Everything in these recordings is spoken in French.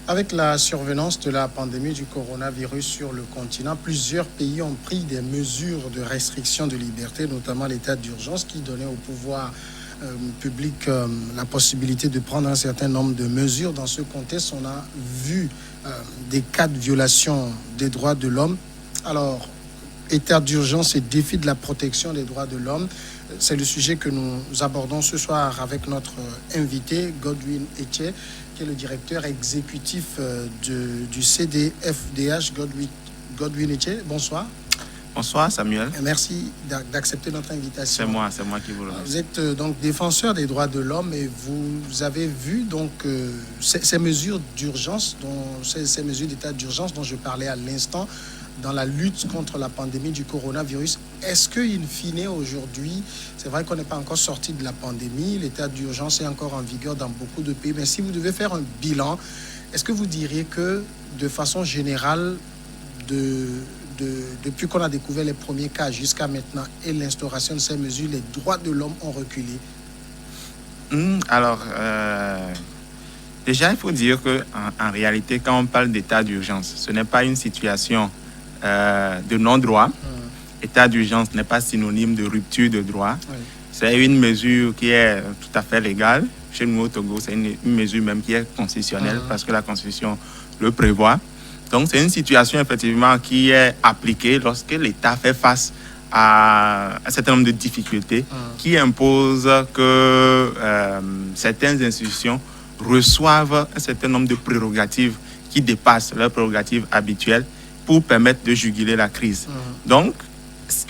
Avec la survenance de la pandémie du coronavirus sur le continent, plusieurs pays ont pris des mesures de restriction de liberté, notamment l'état d'urgence qui donnait au pouvoir public la possibilité de prendre un certain nombre de mesures. Dans ce contexte, on a vu des cas de violation des droits de l'homme. Alors, état d'urgence et défi de la protection des droits de l'homme, c'est le sujet que nous abordons ce soir avec notre invité, Godwin Etche, qui est le directeur exécutif du CDFDH. Godwin Etche, bonsoir. Bonsoir Samuel. Merci d'accepter notre invitation. C'est moi qui vous le remercie. Vous êtes donc défenseur des droits de l'homme et vous avez vu donc ces mesures d'urgence, ces mesures d'état d'urgence dont je parlais à l'instant, dans la lutte contre la pandémie du coronavirus. Est-ce que, in fine, aujourd'hui, c'est vrai qu'on n'est pas encore sorti de la pandémie, l'état d'urgence est encore en vigueur dans beaucoup de pays, mais si vous devez faire un bilan, est-ce que vous diriez que, de façon générale, depuis qu'on a découvert les premiers cas jusqu'à maintenant et l'instauration de ces mesures, les droits de l'homme ont reculé? Déjà, il faut dire qu'en réalité, quand on parle d'état d'urgence, ce n'est pas une situation de non-droit. État d'urgence n'est pas synonyme de rupture de droit. Oui. C'est une mesure qui est tout à fait légale. Chez nous au Togo, c'est une mesure même qui est constitutionnelle parce que la Constitution le prévoit. Donc, c'est une situation effectivement qui est appliquée lorsque l'État fait face à un certain nombre de difficultés qui imposent que certaines institutions reçoivent un certain nombre de prérogatives qui dépassent leurs prérogatives habituelles pour permettre de juguler la crise. Donc,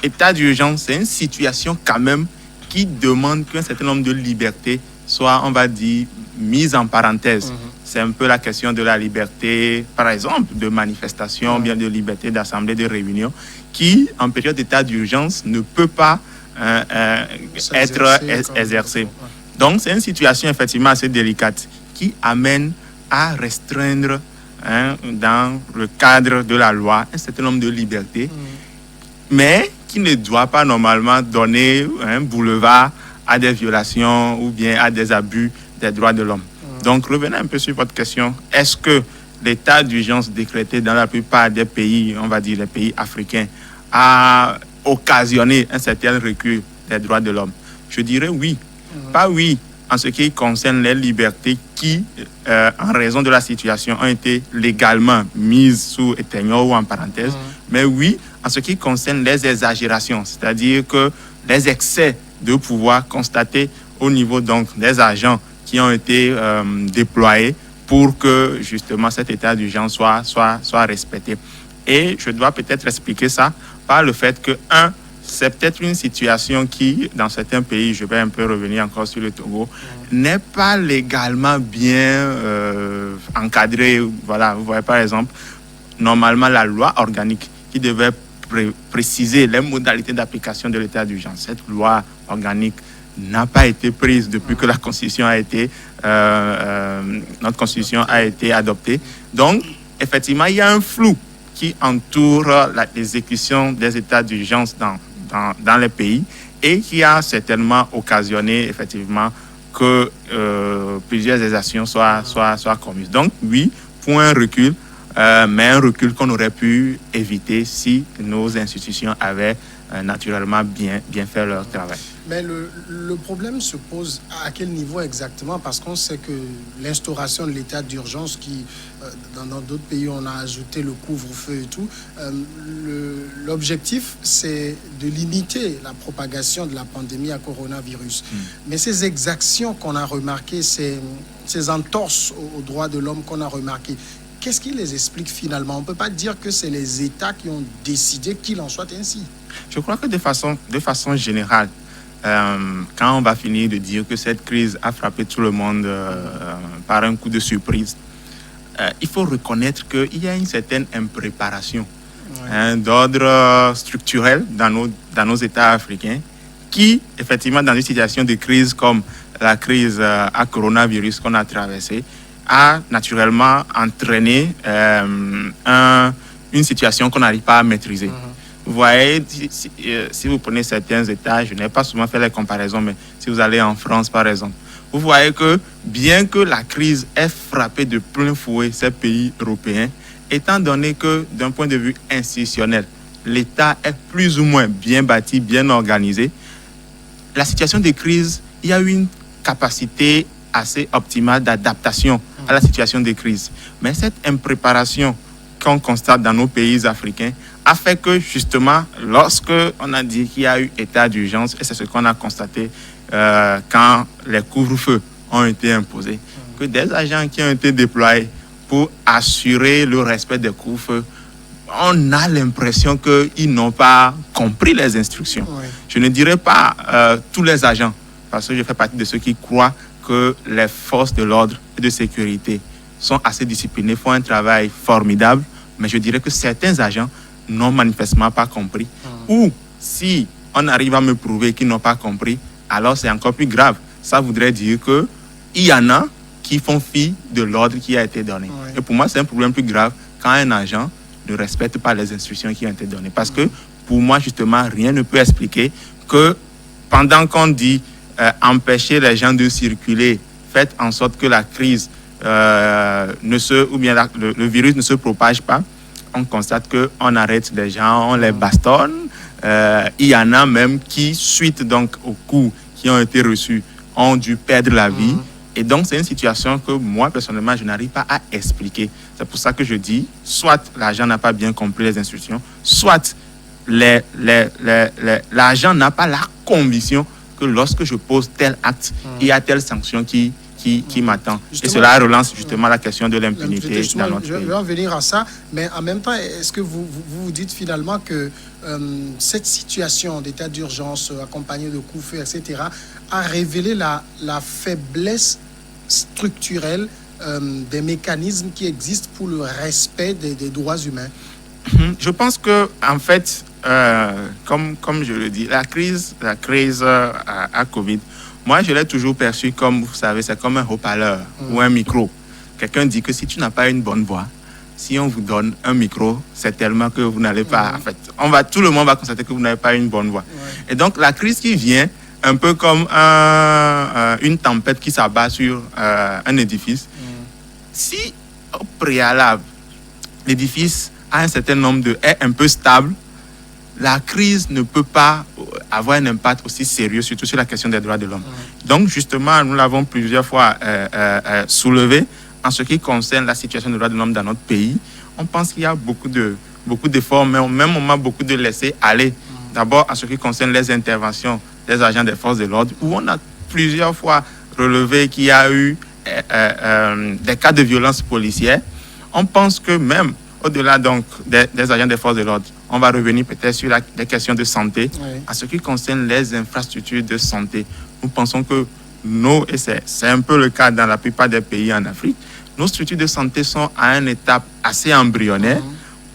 état d'urgence, c'est une situation quand même qui demande qu'un certain nombre de libertés soient, on va dire, mises en parenthèse. C'est un peu la question de la liberté, par exemple, de manifestation, bien de liberté d'assemblée, de réunion, qui, en période d'état d'urgence, ne peut pas être exercée. Donc, c'est une situation effectivement assez délicate qui amène à restreindre dans le cadre de la loi un certain nombre de libertés, mais qui ne doit pas normalement donner un boulevard à des violations ou bien à des abus des droits de l'homme. Donc, revenez un peu sur votre question. Est-ce que l'état d'urgence décrété dans la plupart des pays, on va dire les pays africains, a occasionné un certain recul des droits de l'homme? Je dirais oui. Pas oui en ce qui concerne les libertés qui, en raison de la situation, ont été légalement mises sous éteigneur ou en parenthèse, mais oui en ce qui concerne les exagérations, c'est-à-dire que les excès de pouvoir constatés au niveau donc des agents qui ont été déployés pour que justement cet état d'urgence soit respecté. Et je dois peut-être expliquer ça par le fait que, c'est peut-être une situation qui, dans certains pays, je vais un peu revenir encore sur le Togo, n'est pas légalement bien encadrée. Voilà, vous voyez par exemple, normalement la loi organique qui devait préciser les modalités d'application de l'état d'urgence. Cette loi organique n'a pas été prise depuis que la Constitution a été, notre Constitution a été adoptée. Donc, effectivement, il y a un flou qui entoure l'exécution des états d'urgence dans les pays et qui a certainement occasionné effectivement que plusieurs actions soient commises. Donc oui, pour un recul, mais un recul qu'on aurait pu éviter si nos institutions avaient naturellement bien fait leur travail. Mais le problème se pose à quel niveau exactement? Parce qu'on sait que l'instauration de l'état d'urgence qui, dans d'autres pays, on a ajouté le couvre-feu et tout, l'objectif, c'est de limiter la propagation de la pandémie à coronavirus. Mais ces exactions qu'on a remarquées, ces entorses aux droits de l'homme qu'on a remarquées, qu'est-ce qui les explique finalement? On ne peut pas dire que c'est les États qui ont décidé qu'il en soit ainsi. Je crois que de façon générale, quand on va finir de dire que cette crise a frappé tout le monde par un coup de surprise, il faut reconnaître qu'il y a une certaine impréparation d'ordre structurel dans nos États africains qui, effectivement, dans une situation de crise comme la crise à coronavirus qu'on a traversée, a naturellement entraîné une situation qu'on n'arrive pas à maîtriser. Vous voyez, si vous prenez certains États, je n'ai pas souvent fait les comparaisons, mais si vous allez en France, par exemple, vous voyez que bien que la crise ait frappé de plein fouet ces pays européens, étant donné que d'un point de vue institutionnel, l'État est plus ou moins bien bâti, bien organisé, la situation de crise, il y a eu une capacité assez optimale d'adaptation à la situation de crise. Mais cette impréparation qu'on constate dans nos pays africains a fait que justement, lorsque on a dit qu'il y a eu état d'urgence, et c'est ce qu'on a constaté quand les couvre-feux ont été imposés, que des agents qui ont été déployés pour assurer le respect des couvre-feux, on a l'impression qu'ils n'ont pas compris les instructions. Oui. Je ne dirais pas tous les agents, parce que je fais partie de ceux qui croient que les forces de l'ordre et de sécurité sont assez disciplinés, font un travail formidable, mais je dirais que certains agents n'ont manifestement pas compris. Ou si on arrive à me prouver qu'ils n'ont pas compris, alors c'est encore plus grave. Ça voudrait dire qu'il y en a qui font fi de l'ordre qui a été donné. Oui. Et pour moi, c'est un problème plus grave quand un agent ne respecte pas les instructions qui ont été données. Parce que pour moi, justement, rien ne peut expliquer que pendant qu'on dit empêcher les gens de circuler, faites en sorte que la crise le virus ne se propage pas, on constate qu'on arrête les gens, on les bastonne. Il y en a même qui, suite donc aux coups qui ont été reçus, ont dû perdre la vie. Et donc, c'est une situation que moi, personnellement, je n'arrive pas à expliquer. C'est pour ça que je dis, soit l'agent n'a pas bien compris les instructions, soit l'agent n'a pas la conviction que lorsque je pose tel acte, il y a telle sanction qui m'attend. Et cela relance justement la question de l'impunité dans notre pays. Je vais en venir à ça, mais en même temps, est-ce que vous dites finalement que cette situation d'état d'urgence accompagnée de coups-feu, etc., a révélé la faiblesse structurelle des mécanismes qui existent pour le respect des droits humains? Je pense que, en fait, comme je le dis, la crise à Covid, moi, je l'ai toujours perçu comme, vous savez, c'est comme un haut-parleur ou un micro. Quelqu'un dit que si tu n'as pas une bonne voix, si on vous donne un micro, c'est tellement que vous n'allez pas... En fait, tout le monde va constater que vous n'avez pas une bonne voix. Et donc, la crise qui vient, un peu comme une tempête qui s'abat sur un édifice, si au préalable, l'édifice a un certain nombre est un peu stable, la crise ne peut pas avoir un impact aussi sérieux, surtout sur la question des droits de l'homme. Donc, justement, nous l'avons plusieurs fois soulevé. En ce qui concerne la situation des droits de l'homme dans notre pays, on pense qu'il y a beaucoup d'efforts, mais au même moment, beaucoup de laisser-aller. D'abord, en ce qui concerne les interventions des agents des forces de l'ordre, où on a plusieurs fois relevé qu'il y a eu des cas de violence policière. On pense que même au-delà donc des agents des forces de l'ordre, on va revenir peut-être sur les questions de santé. En ce qui concerne les infrastructures de santé, nous pensons que et c'est un peu le cas dans la plupart des pays en Afrique, nos structures de santé sont à une étape assez embryonnaire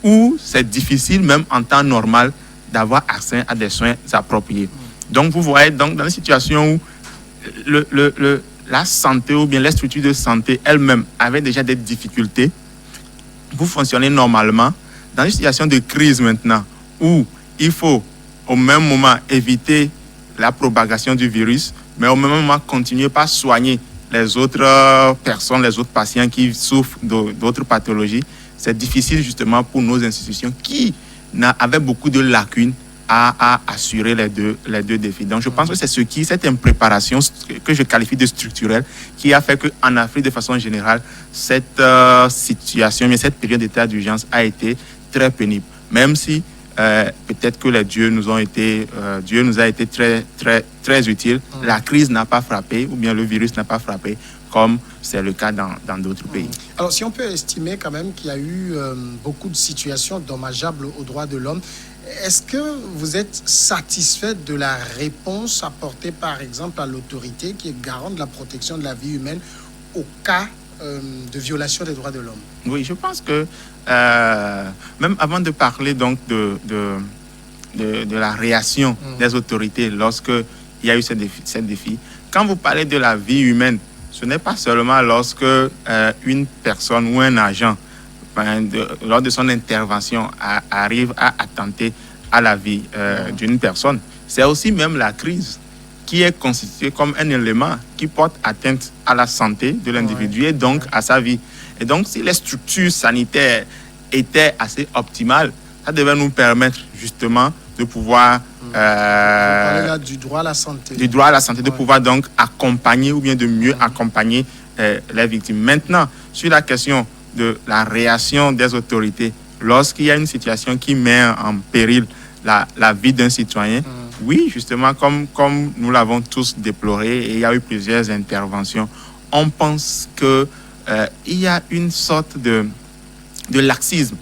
où c'est difficile, même en temps normal, d'avoir accès à des soins appropriés. Donc, vous voyez, donc, dans une situation où la santé ou bien les structures de santé elles-mêmes avaient déjà des difficultés pour fonctionner normalement, dans une situation de crise maintenant, où il faut au même moment éviter la propagation du virus, mais au même moment continuer par soigner les autres personnes, les autres patients qui souffrent d'autres pathologies, c'est difficile justement pour nos institutions qui avaient beaucoup de lacunes à assurer les deux défis. Donc je pense que c'est cette impréparation que je qualifie de structurelle qui a fait qu'en Afrique, de façon générale, cette situation, mais cette période d'état d'urgence a été très pénible. Même si peut-être que Dieu nous a été très, très, très utile, la crise n'a pas frappé, ou bien le virus n'a pas frappé, comme c'est le cas dans d'autres pays. Alors, si on peut estimer quand même qu'il y a eu beaucoup de situations dommageables aux droits de l'homme, est-ce que vous êtes satisfait de la réponse apportée, par exemple, à l'autorité qui est garante de la protection de la vie humaine au cas de violation des droits de l'homme? Oui, je pense que même avant de parler donc de la réaction des autorités lorsque il y a eu ces défis, quand vous parlez de la vie humaine, ce n'est pas seulement lorsque une personne ou un agent, lors de son intervention, arrive à attenter à la vie d'une personne. C'est aussi même la crise qui est constitué comme un élément qui porte atteinte à la santé de l'individu et donc à sa vie. Et donc, si les structures sanitaires étaient assez optimales, ça devait nous permettre justement de pouvoir... Vous parlez là du droit à la santé. Du droit à la santé, de pouvoir donc accompagner ou bien de mieux accompagner les victimes. Maintenant, sur la question de la réaction des autorités, lorsqu'il y a une situation qui met en péril la vie d'un citoyen, oui, justement, comme nous l'avons tous déploré, et il y a eu plusieurs interventions, on pense qu'il y a une sorte de laxisme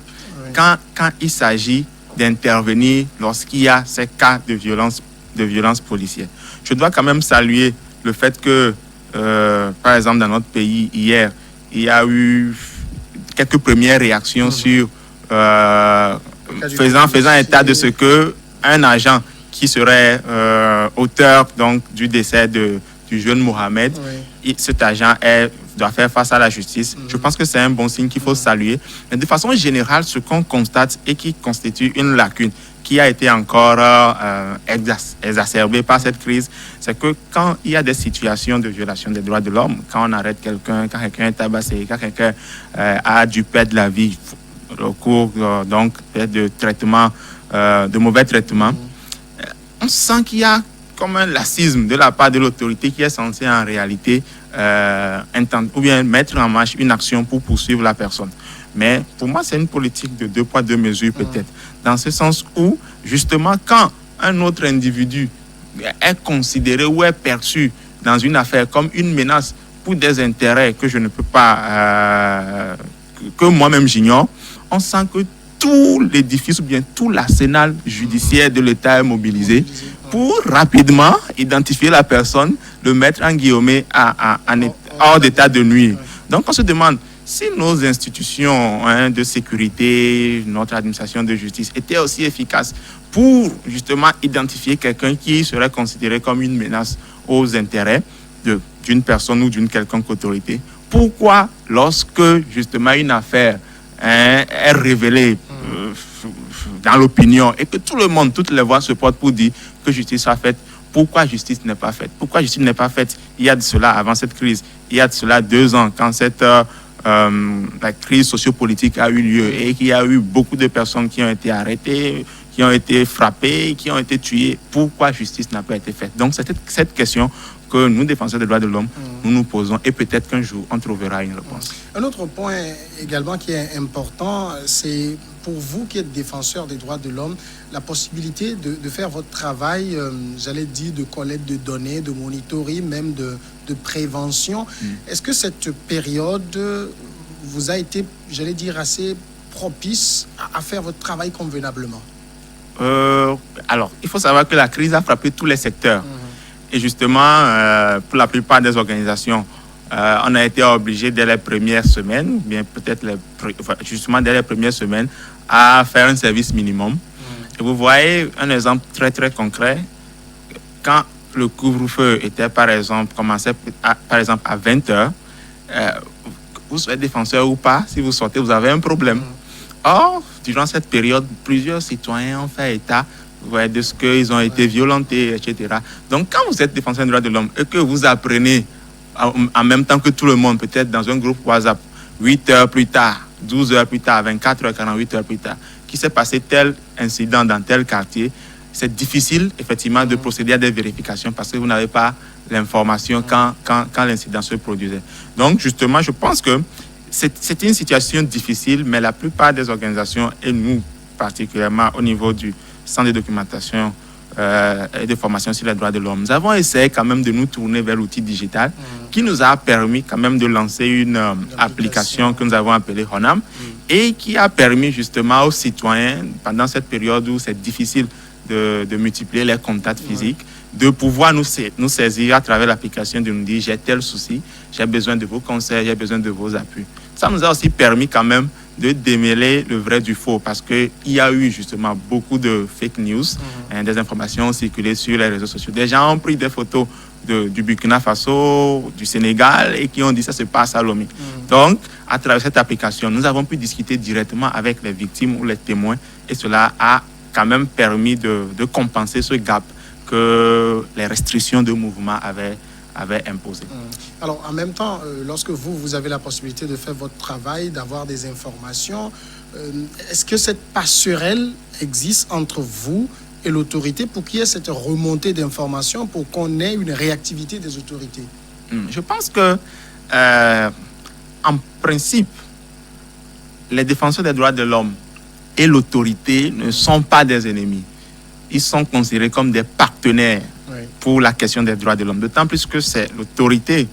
quand il s'agit d'intervenir lorsqu'il y a ces cas de violence policière. Je dois quand même saluer le fait que, par exemple, dans notre pays, hier, il y a eu quelques premières réactions sur faisant état de ce que un agent qui serait auteur donc, du décès du jeune Mohamed, cet agent doit faire face à la justice. Je pense que c'est un bon signe qu'il faut saluer. Mais de façon générale, ce qu'on constate et qui constitue une lacune qui a été encore exacerbée par cette crise, c'est que quand il y a des situations de violation des droits de l'homme, quand on arrête quelqu'un, quand quelqu'un est tabassé, quand quelqu'un a dû perdre la vie au cours donc, de traitements, de mauvais traitements, on sent qu'il y a comme un laxisme de la part de l'autorité qui est censée en réalité ou bien mettre en marche une action pour poursuivre la personne. Mais pour moi, c'est une politique de 2 poids 2 mesures peut-être. Dans ce sens où, justement, quand un autre individu est considéré ou est perçu dans une affaire comme une menace pour des intérêts que je ne peux pas, que moi-même j'ignore, on sent que tout l'édifice ou bien tout l'arsenal judiciaire de l'État est mobilisé pour rapidement identifier la personne, le mettre en guillemets hors d'état de nuire. Donc on se demande si nos institutions de sécurité, notre administration de justice étaient aussi efficaces pour justement identifier quelqu'un qui serait considéré comme une menace aux intérêts d'une personne ou d'une quelconque autorité. Pourquoi, lorsque justement une affaire est révélée dans l'opinion et que tout le monde, toutes les voix se portent pour dire que justice soit faite, pourquoi justice n'est pas faite? Pourquoi justice n'est pas faite il y a de cela, avant cette crise, il y a de cela 2 ans, quand la crise sociopolitique a eu lieu et qu'il y a eu beaucoup de personnes qui ont été arrêtées, qui ont été frappées, qui ont été tuées. Pourquoi justice n'a pas été faite? Donc, c'est cette question que nous, défenseurs des droits de l'homme, nous posons et peut-être qu'un jour, on trouvera une réponse. Un autre point également qui est important, c'est pour vous qui êtes défenseurs des droits de l'homme, la possibilité de faire votre travail, j'allais dire, de collecte de données, de monitoring, même de prévention. Est-ce que cette période vous a été, j'allais dire, assez propice à faire votre travail convenablement? Alors, il faut savoir que la crise a frappé tous les secteurs. Et justement, pour la plupart des organisations, on a été obligé dès les premières semaines, bien peut-être justement dès les premières semaines, à faire un service minimum. Et vous voyez un exemple très très concret. Quand le couvre-feu était commençait par exemple à 20h, vous soyez défenseur ou pas, si vous sortez, vous avez un problème. Or, durant cette période, plusieurs citoyens ont fait état de ce qu'ils ont été violentés, etc. Donc, quand vous êtes défenseur des droits de l'homme et que vous apprenez en même temps que tout le monde, peut-être dans un groupe WhatsApp, 8 heures plus tard, 12 heures plus tard, 24 heures, 48 heures plus tard, qu'il s'est passé tel incident dans tel quartier, c'est difficile, effectivement, de procéder à des vérifications parce que vous n'avez pas l'information quand l'incident se produisait. Donc, justement, je pense que c'est une situation difficile, mais la plupart des organisations, et nous particulièrement au niveau du centre de documentation et de formation sur les droits de l'homme, nous avons essayé quand même de nous tourner vers l'outil digital qui nous a permis quand même de lancer une application que nous avons appelée Honam et qui a permis justement aux citoyens, pendant cette période où c'est difficile de multiplier les contacts physiques, de pouvoir nous saisir à travers l'application, de nous dire j'ai tel souci, j'ai besoin de vos conseils, j'ai besoin de vos appuis. Ça nous a aussi permis quand même de démêler le vrai du faux parce qu'il y a eu justement beaucoup de fake news, des informations circulées sur les réseaux sociaux. Des gens ont pris des photos du Burkina Faso, du Sénégal et qui ont dit ça se passe à Lomé. Donc, à travers cette application, nous avons pu discuter directement avec les victimes ou les témoins et cela a quand même permis de compenser ce gap que les restrictions de mouvement avaient imposé. Alors, en même temps, lorsque vous avez la possibilité de faire votre travail, d'avoir des informations, est-ce que cette passerelle existe entre vous et l'autorité pour qu'il y ait cette remontée d'informations, pour qu'on ait une réactivité des autorités? Je pense que, en principe, les défenseurs des droits de l'homme et l'autorité ne sont pas des ennemis. Ils sont considérés comme des partenaires pour la question des droits de l'homme. D'autant plus que c'est l'autorité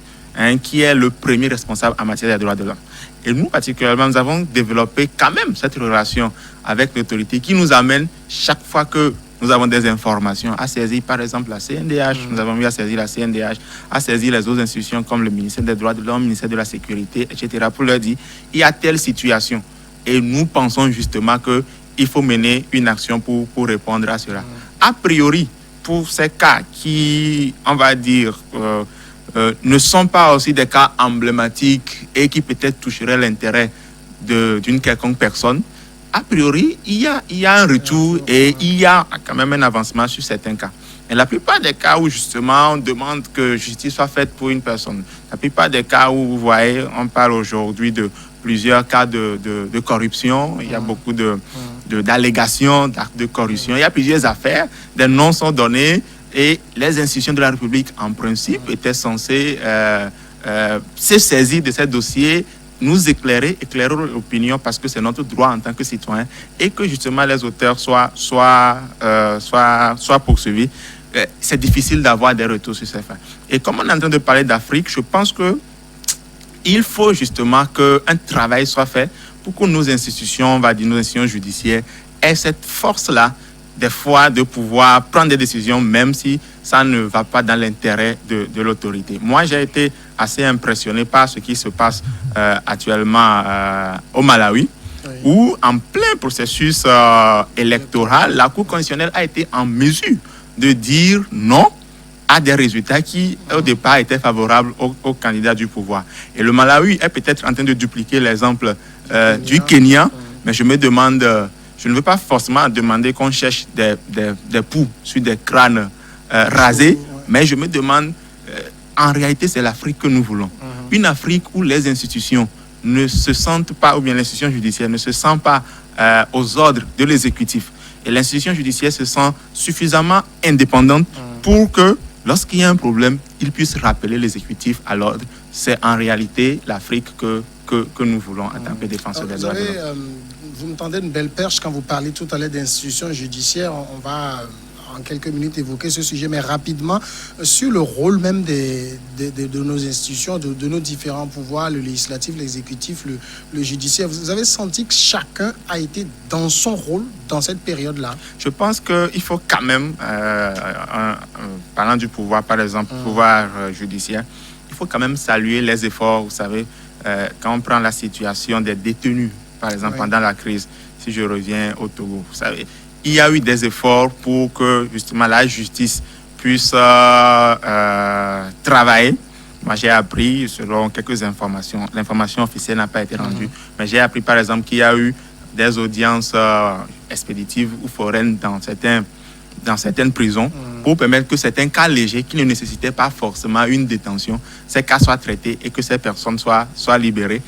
qui est le premier responsable en matière des droits de l'homme. Et nous, particulièrement, nous avons développé quand même cette relation avec l'autorité qui nous amène, chaque fois que nous avons des informations, à saisir par exemple la CNDH, nous avons eu à saisir la CNDH, à saisir les autres institutions comme le ministère des droits de l'homme, le ministère de la sécurité, etc., pour leur dire, il y a telle situation. Et nous pensons justement qu'il faut mener une action pour répondre à cela. A priori, pour ces cas qui, on va dire, ne sont pas aussi des cas emblématiques et qui peut-être toucheraient l'intérêt d'une quelconque personne, a priori, il y a un retour et il y a quand même un avancement sur certains cas. Et la plupart des cas où justement on demande que justice soit faite pour une personne, la plupart des cas où vous voyez, on parle aujourd'hui de plusieurs cas de corruption, il y a beaucoup d'allégations d'actes de corruption, il y a plusieurs affaires, des noms sont donnés et les institutions de la République, en principe, étaient censées se saisir de ces dossiers, nous éclairer l'opinion parce que c'est notre droit en tant que citoyen et que justement les auteurs soient poursuivis. C'est difficile d'avoir des retours sur ces faits. Et comme on est en train de parler d'Afrique, je pense que il faut justement qu'un travail soit fait pour que nos institutions, on va dire nos institutions judiciaires, aient cette force-là, des fois, de pouvoir prendre des décisions, même si ça ne va pas dans l'intérêt de l'autorité. Moi, j'ai été assez impressionné par ce qui se passe actuellement au Malawi, où en plein processus électoral, la Cour constitutionnelle a été en mesure de dire non à des résultats qui, au départ, étaient favorables aux candidats du pouvoir. Et le Malawi est peut-être en train de dupliquer l'exemple du Kenya, mais je me demande, je ne veux pas forcément demander qu'on cherche des poux sur des crânes rasés, mais je me demande, en réalité, c'est l'Afrique que nous voulons. Une Afrique où les institutions ne se sentent pas, ou bien l'institution judiciaire ne se sent pas aux ordres de l'exécutif. Et l'institution judiciaire se sent suffisamment indépendante pour que, lorsqu'il y a un problème, il puisse rappeler l'exécutif à l'ordre. C'est en réalité l'Afrique que nous voulons en tant que défenseurs des droits de l'homme. Vous me tendez une belle perche quand vous parlez tout à l'heure d'institutions judiciaires. On va en quelques minutes évoquer ce sujet, mais rapidement, sur le rôle même de nos institutions, de nos différents pouvoirs, le législatif, l'exécutif, le judiciaire. Vous avez senti que chacun a été dans son rôle dans cette période-là? Je pense qu'il faut quand même, parlant du pouvoir, par exemple, pouvoir judiciaire, il faut quand même saluer les efforts, vous savez, quand on prend la situation des détenus, par exemple, pendant la crise, si je reviens au Togo, vous savez, il y a eu des efforts pour que justement la justice puisse travailler. Moi, j'ai appris, selon quelques informations, l'information officielle n'a pas été rendue, mais j'ai appris par exemple qu'il y a eu des audiences expéditives ou foraines dans certaines prisons pour permettre que certains cas légers qui ne nécessitaient pas forcément une détention, ces cas soient traités et que ces personnes soient libérées,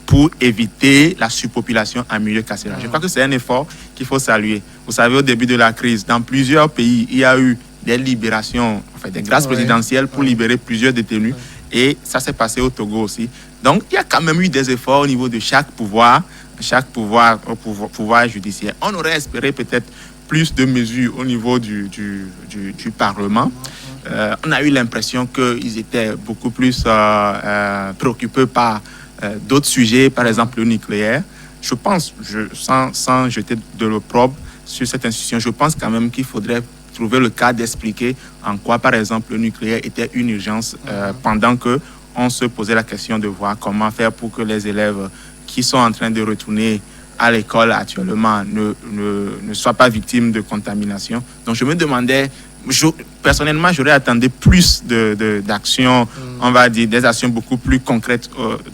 pour éviter la surpopulation en milieu carcéral. Je crois que c'est un effort qu'il faut saluer. Vous savez, au début de la crise, dans plusieurs pays, il y a eu des libérations, enfin des grâces présidentielles pour libérer plusieurs détenus. Et ça s'est passé au Togo aussi. Donc, il y a quand même eu des efforts au niveau de chaque pouvoir judiciaire. On aurait espéré peut-être plus de mesures au niveau du Parlement. On a eu l'impression qu'ils étaient beaucoup plus préoccupés par d'autres sujets, par exemple le nucléaire. Je pense, sans jeter de l'opprobre sur cette institution, je pense quand même qu'il faudrait trouver le cas d'expliquer en quoi, par exemple, le nucléaire était une urgence pendant qu'on se posait la question de voir comment faire pour que les élèves qui sont en train de retourner à l'école actuellement ne soient pas victimes de contamination. Donc je me demandais, personnellement, j'aurais attendu plus d'actions, on va dire, des actions beaucoup plus concrètes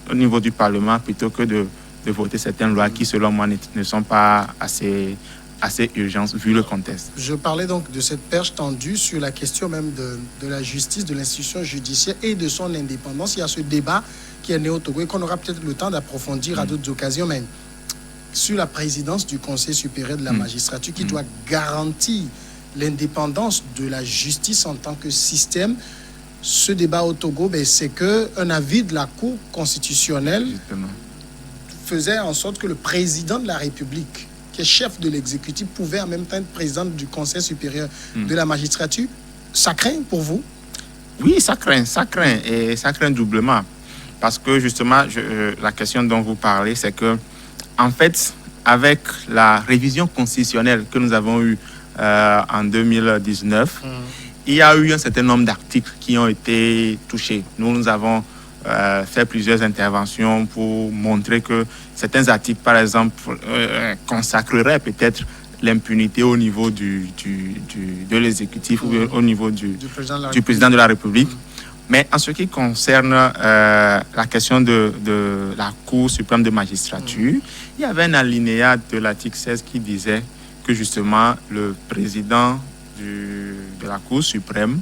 au niveau du Parlement plutôt que de voter certaines lois qui, selon moi, ne sont pas assez assez urgente vu le contexte. Je parlais donc de cette perche tendue sur la question même de la justice, de l'institution judiciaire et de son indépendance. Il y a ce débat qui est né au Togo et qu'on aura peut-être le temps d'approfondir à d'autres occasions, mais sur la présidence du Conseil supérieur de la magistrature qui doit garantir l'indépendance de la justice en tant que système. Ce débat au Togo, c'est qu'un avis de la Cour constitutionnelle faisait en sorte que le président de la République, qui est chef de l'exécutif, pouvait en même temps être président du Conseil supérieur de la magistrature. Ça craint pour vous? Oui, ça craint, et ça craint doublement. Parce que justement, la question dont vous parlez, c'est que, en fait, avec la révision constitutionnelle que nous avons eue en 2019, il y a eu un certain nombre d'articles qui ont été touchés. Nous avons fait plusieurs interventions pour montrer que certains articles, par exemple, consacreraient peut-être l'impunité au niveau de l'exécutif ou au niveau du président de la République. Mais en ce qui concerne la question de la Cour suprême de magistrature, il y avait un alinéa de l'article 16 qui disait que justement le président de la Cour suprême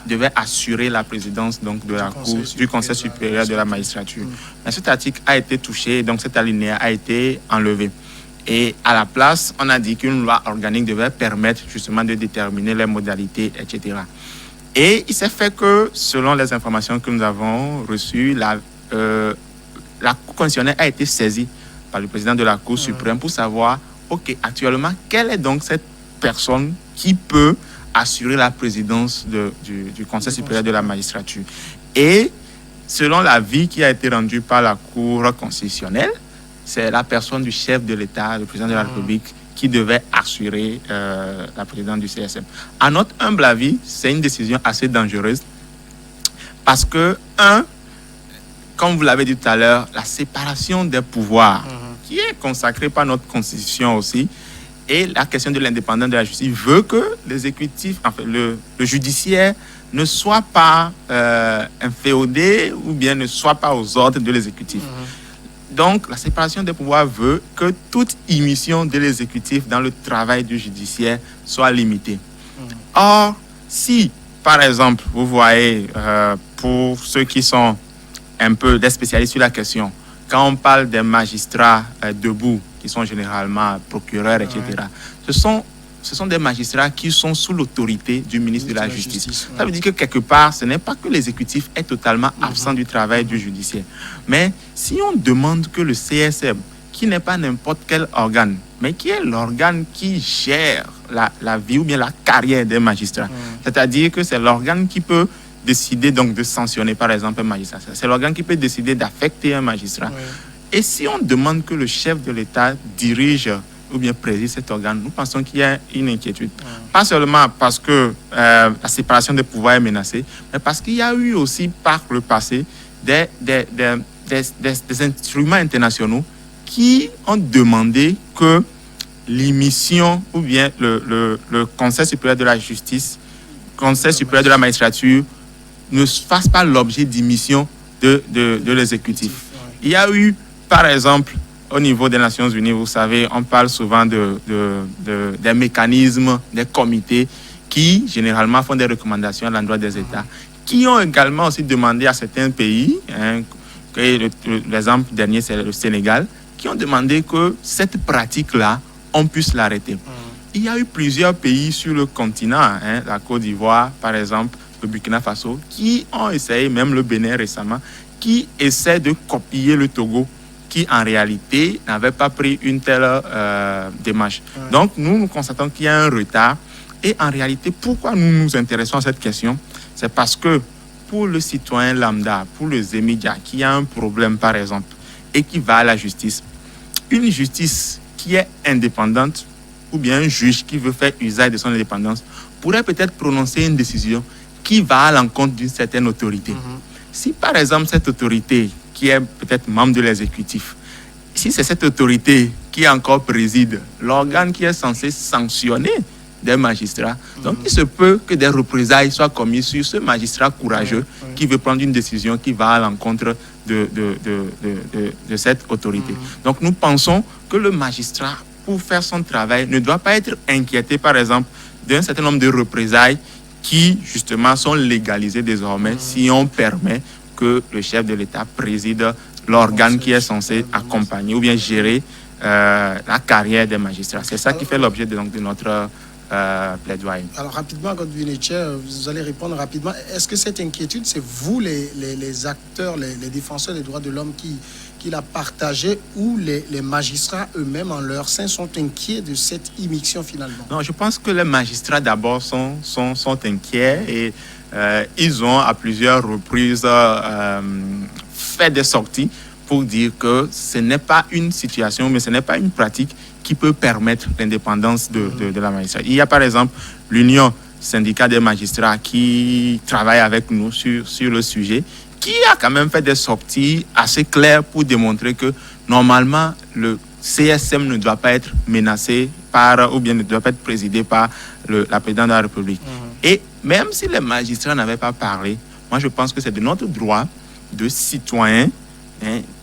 devait assurer la présidence donc, de la Cour, du Conseil supérieur de la magistrature. Mais cet article a été touché, donc cet alinéa a été enlevé. Et à la place, on a dit qu'une loi organique devait permettre justement de déterminer les modalités, etc. Et il s'est fait que, selon les informations que nous avons reçues, la Cour constitutionnelle a été saisie par le président de la Cour suprême pour savoir, OK, actuellement, quelle est donc cette personne qui peut assurer la présidence du Conseil supérieur de la magistrature. Et selon l'avis qui a été rendu par la Cour constitutionnelle, c'est la personne du chef de l'État, le président de la République, qui devait assurer la présidence du CSM. À notre humble avis, c'est une décision assez dangereuse parce que, comme vous l'avez dit tout à l'heure, la séparation des pouvoirs, qui est consacrée par notre Constitution aussi, et la question de l'indépendance de la justice veut que l'exécutif, enfin le judiciaire, ne soit pas inféodé ou bien ne soit pas aux ordres de l'exécutif. Donc, la séparation des pouvoirs veut que toute immission de l'exécutif dans le travail du judiciaire soit limitée. Or, si, par exemple, vous voyez, pour ceux qui sont un peu des spécialistes sur la question, quand on parle des magistrats debout, qui sont généralement procureurs, etc., ce sont des magistrats qui sont sous l'autorité du ministre de la Justice. Ça veut dire que quelque part, ce n'est pas que l'exécutif est totalement absent du travail du judiciaire. Mais si on demande que le CSM, qui n'est pas n'importe quel organe, mais qui est l'organe qui gère la vie ou bien la carrière des magistrats, c'est-à-dire que c'est l'organe qui peut décider donc de sanctionner par exemple un magistrat, c'est l'organe qui peut décider d'affecter un magistrat. Et si on demande que le chef de l'État dirige ou bien préside cet organe, nous pensons qu'il y a une inquiétude. Pas seulement parce que la séparation des pouvoirs est menacée, mais parce qu'il y a eu aussi par le passé des instruments internationaux qui ont demandé que l'émission ou bien le Conseil supérieur de la justice, Conseil supérieur de la magistrature ne fasse pas l'objet d'émission de l'exécutif. Il y a eu, par exemple, au niveau des Nations Unies, vous savez, on parle souvent des mécanismes, des comités qui, généralement, font des recommandations à l'endroit des États, qui ont également aussi demandé à certains pays, l'exemple dernier, c'est le Sénégal, qui ont demandé que cette pratique-là, on puisse l'arrêter. Il y a eu plusieurs pays sur le continent, la Côte d'Ivoire, par exemple, le Burkina Faso, qui ont essayé, même le Bénin récemment, qui essaient de copier le Togo, qui en réalité n'avait pas pris une telle démarche. Donc nous constatons qu'il y a un retard. Et en réalité, pourquoi nous nous intéressons à cette question? C'est parce que pour le citoyen lambda, pour le Zémédia, qui a un problème par exemple, et qui va à la justice, une justice qui est indépendante, ou bien un juge qui veut faire usage de son indépendance, pourrait peut-être prononcer une décision qui va à l'encontre d'une certaine autorité. Si par exemple cette autorité, qui est peut-être membre de l'exécutif, si c'est cette autorité qui encore préside l'organe qui est censé sanctionner des magistrats, donc il se peut que des représailles soient commises sur ce magistrat courageux qui veut prendre une décision qui va à l'encontre de cette autorité. Donc nous pensons que le magistrat pour faire son travail, ne doit pas être inquiété, par exemple, d'un certain nombre de représailles qui, justement, sont légalisées désormais si on permet que le chef de l'État préside l'organe qui est censé accompagner ou bien gérer la carrière des magistrats. C'est ça qui fait l'objet de notre plaidoyer. Alors rapidement, Godwin Etche, vous allez répondre rapidement. Est-ce que cette inquiétude, c'est vous, les acteurs, les défenseurs des droits de l'homme qui la partagez, ou les magistrats eux-mêmes en leur sein sont inquiets de cette immixtion finalement? Non, je pense que les magistrats d'abord sont inquiets et ils ont à plusieurs reprises fait des sorties pour dire que ce n'est pas une situation, mais ce n'est pas une pratique qui peut permettre l'indépendance de la magistrature. Il y a par exemple l'Union syndicale des magistrats qui travaille avec nous sur le sujet, qui a quand même fait des sorties assez claires pour démontrer que normalement le CSM ne doit pas être menacé ou bien ne doit pas être présidé par la présidente de la République. Et même si les magistrats n'avaient pas parlé, moi je pense que c'est de notre droit de citoyen,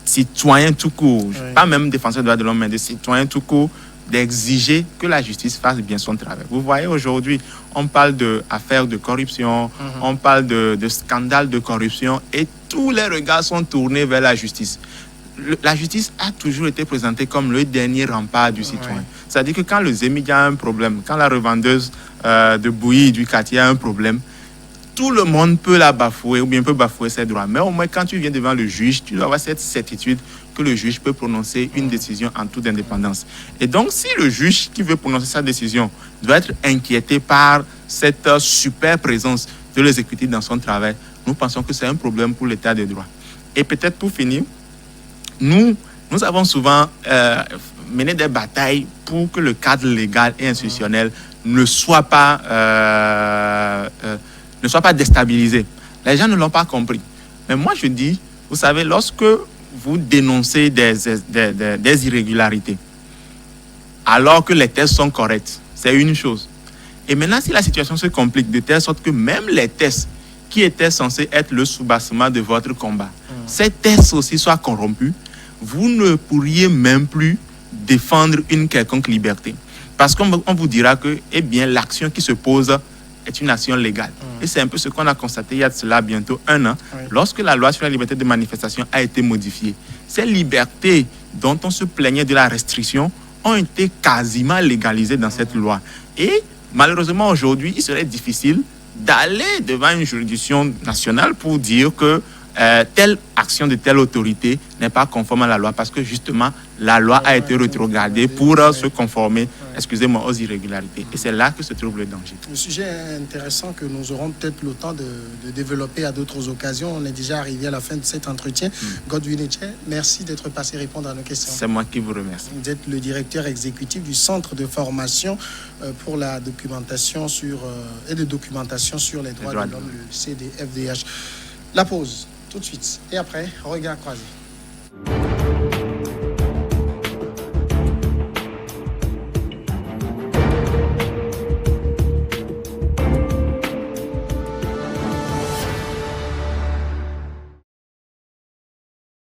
citoyen tout court, pas même défenseur des droits de l'homme, mais de citoyen tout court, d'exiger que la justice fasse bien son travail. Vous voyez, aujourd'hui, on parle d'affaires de corruption, on parle de scandales de corruption, et tous les regards sont tournés vers la justice. La justice a toujours été présentée comme le dernier rempart du citoyen. C'est-à-dire que quand le Zémidia a un problème, quand la revendeuse de bouillie du quartier a un problème, tout le monde peut la bafouer ou bien peut bafouer ses droits. Mais au moins, quand tu viens devant le juge, tu dois avoir cette certitude que le juge peut prononcer une décision en toute indépendance. Et donc, si le juge qui veut prononcer sa décision doit être inquiété par cette super présence de l'exécutif dans son travail, nous pensons que c'est un problème pour l'état de droit. Et peut-être pour finir, nous avons souvent mené des batailles pour que le cadre légal et institutionnel ne soit pas déstabilisé. Les gens ne l'ont pas compris. Mais moi, je dis, vous savez, lorsque vous dénoncez des irrégularités, alors que les tests sont corrects, c'est une chose. Et maintenant, si la situation se complique de telle sorte que même les tests qui étaient censés être le soubassement de votre combat, ces tests aussi soient corrompus, vous ne pourriez même plus défendre une quelconque liberté. Parce qu'on vous dira que, eh bien, l'action qui se pose est une action légale. Et c'est un peu ce qu'on a constaté il y a de cela bientôt 1 an, lorsque la loi sur la liberté de manifestation a été modifiée. Ces libertés dont on se plaignait de la restriction ont été quasiment légalisées dans cette loi. Et malheureusement, aujourd'hui, il serait difficile d'aller devant une juridiction nationale pour dire que telle action de telle autorité n'est pas conforme à la loi, parce que justement la loi a été rétrogradée pour se conformer, excusez-moi, aux irrégularités. Et c'est là que se trouve le danger. Le sujet est intéressant que nous aurons peut-être le temps de développer à d'autres occasions. On est déjà arrivé à la fin de cet entretien. Godwin Etche, merci d'être passé répondre à nos questions. C'est moi qui vous remercie. Vous êtes le directeur exécutif du Centre de formation pour la documentation et de documentation sur les droits de l'homme, le CDFDH. La pause. Tout de suite. Et après, regard croisé.